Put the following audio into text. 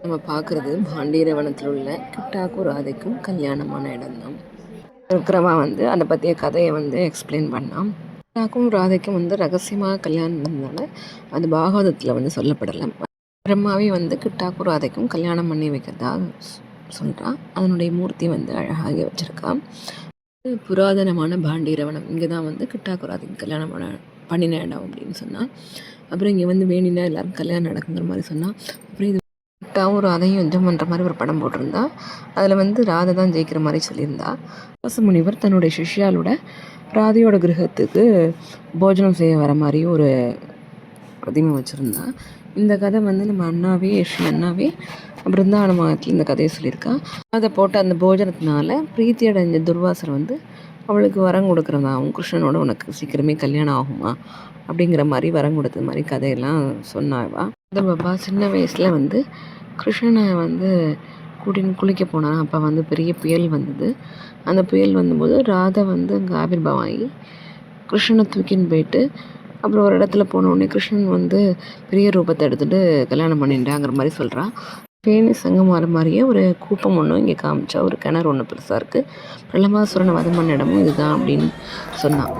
நம்ம பார்க்குறது பாண்டீரவனத்தில் உள்ள கிட்டாக்கும் ராதைக்கும் கல்யாணமான இடம் தான். விக்ரமா அதை பற்றிய கதையை எக்ஸ்பிளைன் பண்ணான். கிட்டாக்கும் ராதைக்கும் ரகசியமாக கல்யாணம் நடந்ததால் அது பாகவதத்தில் சொல்லப்படலை. பிரம்மாவே கிட்டாக்கும் ராதைக்கும் கல்யாணம் பண்ணி வைக்கிறதா சொல்கிறான். அதனுடைய மூர்த்தி அழகாக வச்சுருக்கான். புராதனமான பாண்டீரவனம் இங்கே தான் கிட்டாக்கும் ராதைக்கும் கல்யாணம் பண்ணின இடம் அப்படின்னு சொன்னான். அப்புறம் இங்கே வேணினா எல்லாரும் கல்யாணம் நடக்குங்கிற மாதிரி சொன்னான். அப்புறம் இது கிட்டாவும் ராதையும் யுத்தம் பண்ணுற மாதிரி ஒரு படம் போட்டிருந்தா. அதில் ராதை தான் ஜெயிக்கிற மாதிரி சொல்லியிருந்தா. முனிவர் தன்னுடைய சிஷ்யாலோட ராதையோட கிரகத்துக்கு போஜனம் செய்ய வர மாதிரி ஒரு பிரதிமை வச்சுருந்தா. இந்த கதை நம்ம அண்ணாவே ஸ்ரீ அண்ணாவே பிருந்தாவனத்தில் இந்த கதையை சொல்லியிருக்கா. அதை போட்ட அந்த போஜனத்தினால பிரீத்தி அடைஞ்ச துர்வாசர் அவளுக்கு வரம் கொடுக்குறதாகவும் கிருஷ்ணனோட உனக்கு சீக்கிரமே கல்யாணம் ஆகுமா அப்படிங்கிற மாதிரி வரம் கொடுத்த மாதிரி கதையெல்லாம் சொன்னாவா. அந்த பாபா சின்ன வயசில் கிருஷ்ணனை கூட்டின்னு குளிக்க போனான். அப்போ பெரிய புயல் வந்தது. அந்த புயல் வந்தபோது ராதை அங்கே ஆவிர்வாகி கிருஷ்ணனை தூக்கின்னு போயிட்டு அப்புறம் ஒரு இடத்துல போனோடனே கிருஷ்ணன் பெரிய ரூபத்தை எடுத்துகிட்டு கல்யாணம் பண்ணிட்டாங்கிற மாதிரி சொல்கிறான். பேணி சங்கம் மாற மாதிரியே ஒரு கூப்பம் ஒன்றும் இங்கே காமிச்சா. ஒரு கிணறு ஒன்று பெருசாக இருக்குது. பிரலம்பாசுரனை வதம் பண்ண இடமும் இதுதான் அப்படின்னு சொன்னான்.